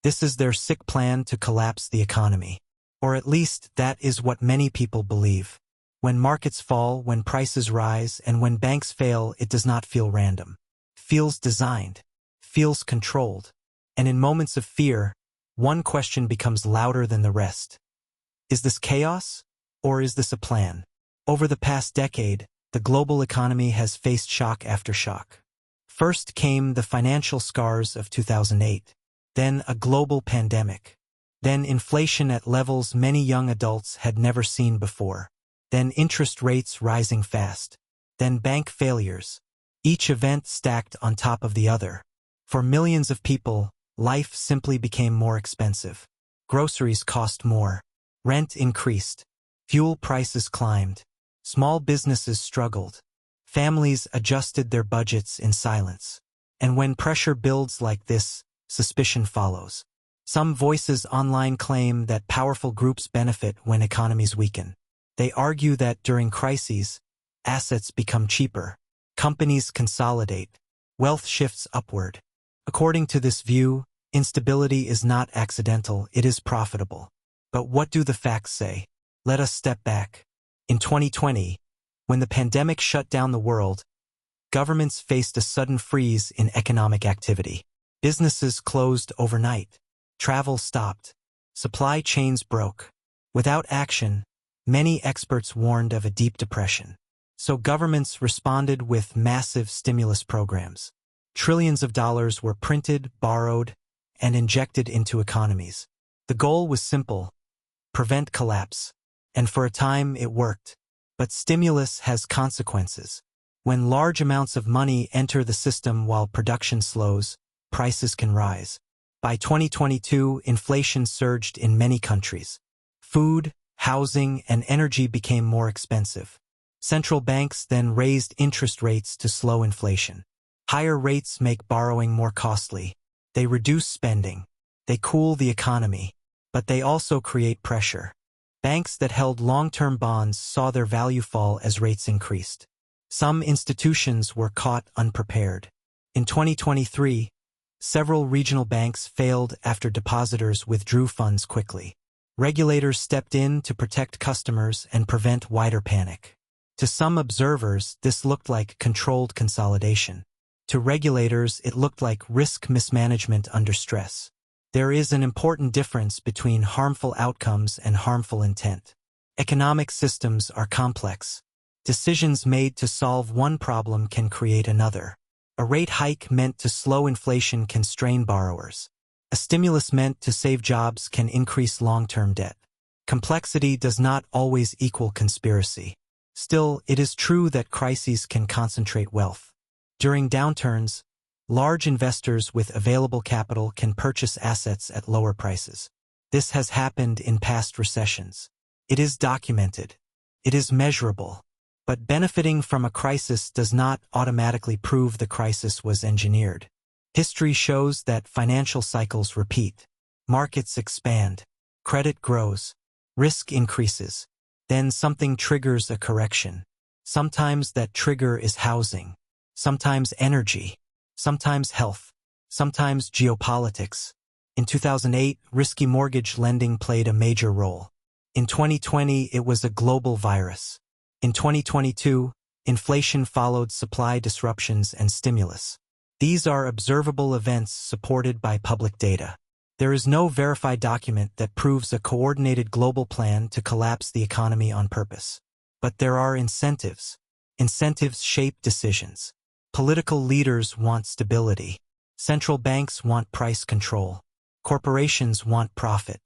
This is their sick plan to collapse the economy. Or at least, that is what many people believe. When markets fall, when prices rise, and when banks fail, it does not feel random. It feels designed. Feels controlled. And in moments of fear, one question becomes louder than the rest. Is this chaos? Or is this a plan? Over the past decade, the global economy has faced shock after shock. First came the financial scars of 2008. Then a global pandemic. Then inflation at levels many young adults had never seen before. Then interest rates rising fast. Then bank failures. Each event stacked on top of the other. For millions of people, life simply became more expensive. Groceries cost more. Rent increased. Fuel prices climbed. Small businesses struggled. Families adjusted their budgets in silence. And when pressure builds like this, suspicion follows. Some voices online claim that powerful groups benefit when economies weaken. They argue that during crises, assets become cheaper. Companies consolidate. Wealth shifts upward. According to this view, instability is not accidental, it is profitable. But what do the facts say? Let us step back. In 2020, when the pandemic shut down the world, governments faced a sudden freeze in economic activity. Businesses closed overnight. Travel stopped. Supply chains broke. Without action, many experts warned of a deep depression. So governments responded with massive stimulus programs. Trillions of dollars were printed, borrowed, and injected into economies. The goal was simple: prevent collapse. And for a time it worked. But stimulus has consequences. When large amounts of money enter the system while production slows, prices can rise. By 2022, inflation surged in many countries. Food, housing, and energy became more expensive. Central banks then raised interest rates to slow inflation. Higher rates make borrowing more costly. They reduce spending. They cool the economy. But they also create pressure. Banks that held long-term bonds saw their value fall as rates increased. Some institutions were caught unprepared. In 2023, several regional banks failed after depositors withdrew funds quickly. Regulators stepped in to protect customers and prevent wider panic. To some observers, this looked like controlled consolidation. To regulators, it looked like risk mismanagement under stress. There is an important difference between harmful outcomes and harmful intent. Economic systems are complex. Decisions made to solve one problem can create another. A rate hike meant to slow inflation can strain borrowers. A stimulus meant to save jobs can increase long-term debt. Complexity does not always equal conspiracy. Still, it is true that crises can concentrate wealth. During downturns, large investors with available capital can purchase assets at lower prices. This has happened in past recessions. It is documented. It is measurable. But benefiting from a crisis does not automatically prove the crisis was engineered. History shows that financial cycles repeat. Markets expand. Credit grows. Risk increases. Then something triggers a correction. Sometimes that trigger is housing. Sometimes energy. Sometimes health. Sometimes geopolitics. In 2008, risky mortgage lending played a major role. In 2020, it was a global virus. In 2022, inflation followed supply disruptions and stimulus. These are observable events supported by public data. There is no verified document that proves a coordinated global plan to collapse the economy on purpose. But there are incentives. Incentives shape decisions. Political leaders want stability. Central banks want price control. Corporations want profit.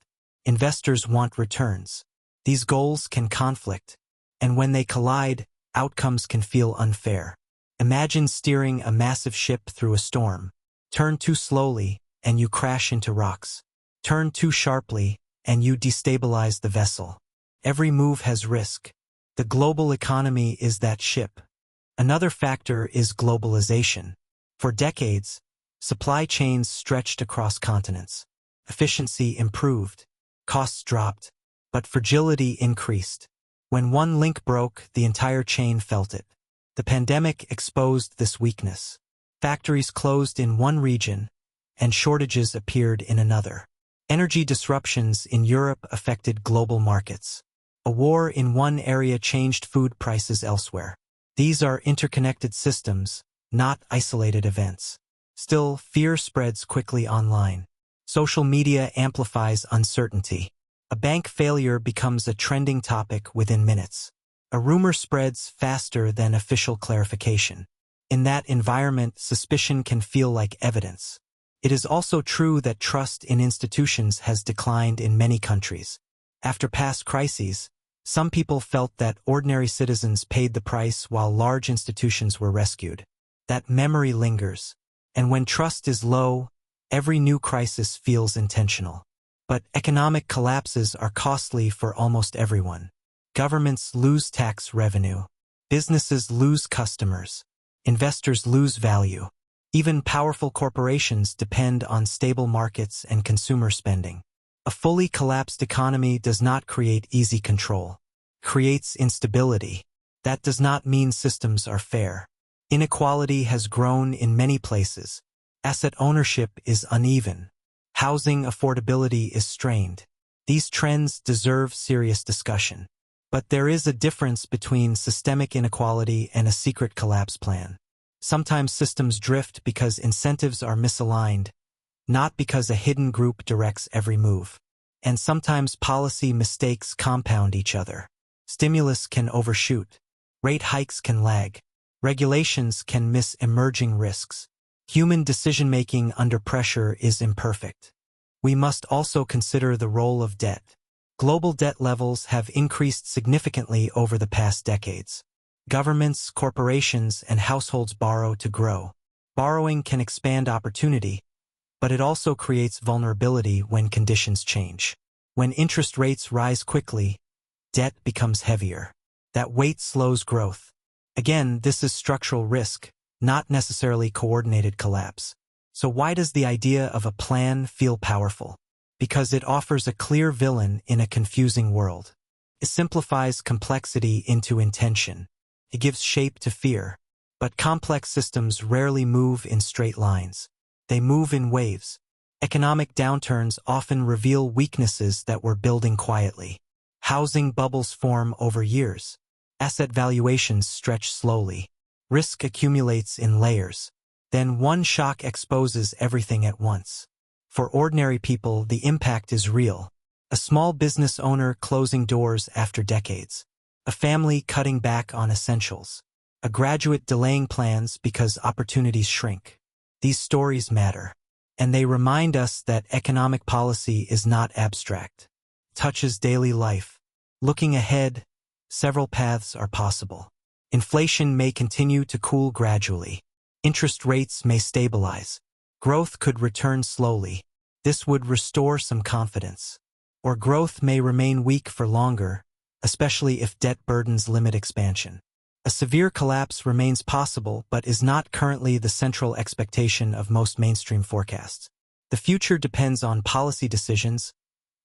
Investors want returns. These goals can conflict. And when they collide, outcomes can feel unfair. Imagine steering a massive ship through a storm. Turn too slowly, and you crash into rocks. Turn too sharply, and you destabilize the vessel. Every move has risk. The global economy is that ship. Another factor is globalization. For decades, supply chains stretched across continents. Efficiency improved. Costs dropped. But fragility increased. When one link broke, the entire chain felt it. The pandemic exposed this weakness. Factories closed in one region, and shortages appeared in another. Energy disruptions in Europe affected global markets. A war in one area changed food prices elsewhere. These are interconnected systems, not isolated events. Still, fear spreads quickly online. Social media amplifies uncertainty. A bank failure becomes a trending topic within minutes. A rumor spreads faster than official clarification. In that environment, suspicion can feel like evidence. It is also true that trust in institutions has declined in many countries. After past crises, some people felt that ordinary citizens paid the price while large institutions were rescued. That memory lingers. And when trust is low, every new crisis feels intentional. But economic collapses are costly for almost everyone. Governments lose tax revenue. Businesses lose customers. Investors lose value. Even powerful corporations depend on stable markets and consumer spending. A fully collapsed economy does not create easy control. It creates instability. That does not mean systems are fair. Inequality has grown in many places. Asset ownership is uneven. Housing affordability is strained. These trends deserve serious discussion. But there is a difference between systemic inequality and a secret collapse plan. Sometimes systems drift because incentives are misaligned, not because a hidden group directs every move. And sometimes policy mistakes compound each other. Stimulus can overshoot. Rate hikes can lag. Regulations can miss emerging risks. Human decision-making under pressure is imperfect. We must also consider the role of debt. Global debt levels have increased significantly over the past decades. Governments, corporations, and households borrow to grow. Borrowing can expand opportunity, but it also creates vulnerability when conditions change. When interest rates rise quickly, debt becomes heavier. That weight slows growth. Again, this is structural risk, not necessarily coordinated collapse. So why does the idea of a plan feel powerful? Because it offers a clear villain in a confusing world. It simplifies complexity into intention. It gives shape to fear. But complex systems rarely move in straight lines. They move in waves. Economic downturns often reveal weaknesses that were building quietly. Housing bubbles form over years. Asset valuations stretch slowly. Risk accumulates in layers. Then one shock exposes everything at once. For ordinary people, the impact is real. A small business owner closing doors after decades. A family cutting back on essentials. A graduate delaying plans because opportunities shrink. These stories matter. And they remind us that economic policy is not abstract. It touches daily life. Looking ahead, several paths are possible. Inflation may continue to cool gradually. Interest rates may stabilize. Growth could return slowly. This would restore some confidence. Or growth may remain weak for longer, especially if debt burdens limit expansion. A severe collapse remains possible but is not currently the central expectation of most mainstream forecasts. The future depends on policy decisions,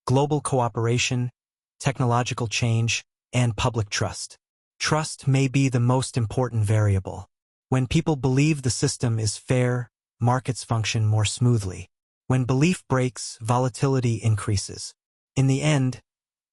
global cooperation, technological change, and public trust. Trust may be the most important variable. When people believe the system is fair, markets function more smoothly. When belief breaks, volatility increases. In the end,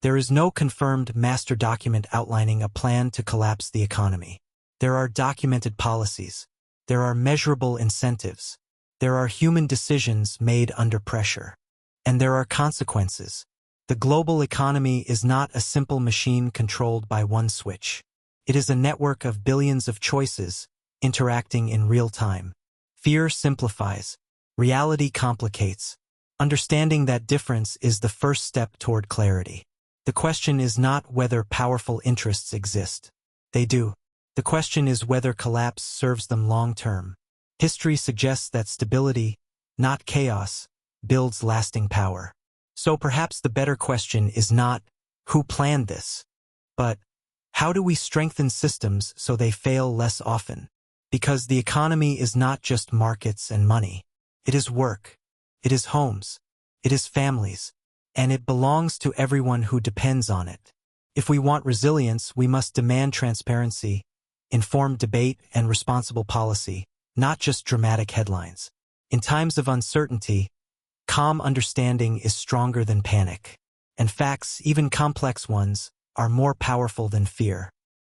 there is no confirmed master document outlining a plan to collapse the economy. There are documented policies. There are measurable incentives. There are human decisions made under pressure. And there are consequences. The global economy is not a simple machine controlled by one switch. It is a network of billions of choices, interacting in real time. Fear simplifies. Reality complicates. Understanding that difference is the first step toward clarity. The question is not whether powerful interests exist. They do. The question is whether collapse serves them long-term. History suggests that stability, not chaos, builds lasting power. So perhaps the better question is not, who planned this? But, how do we strengthen systems so they fail less often? Because the economy is not just markets and money. It is work. It is homes. It is families. And it belongs to everyone who depends on it. If we want resilience, we must demand transparency, informed debate, and responsible policy, not just dramatic headlines. In times of uncertainty, calm understanding is stronger than panic, and facts, even complex ones, are more powerful than fear.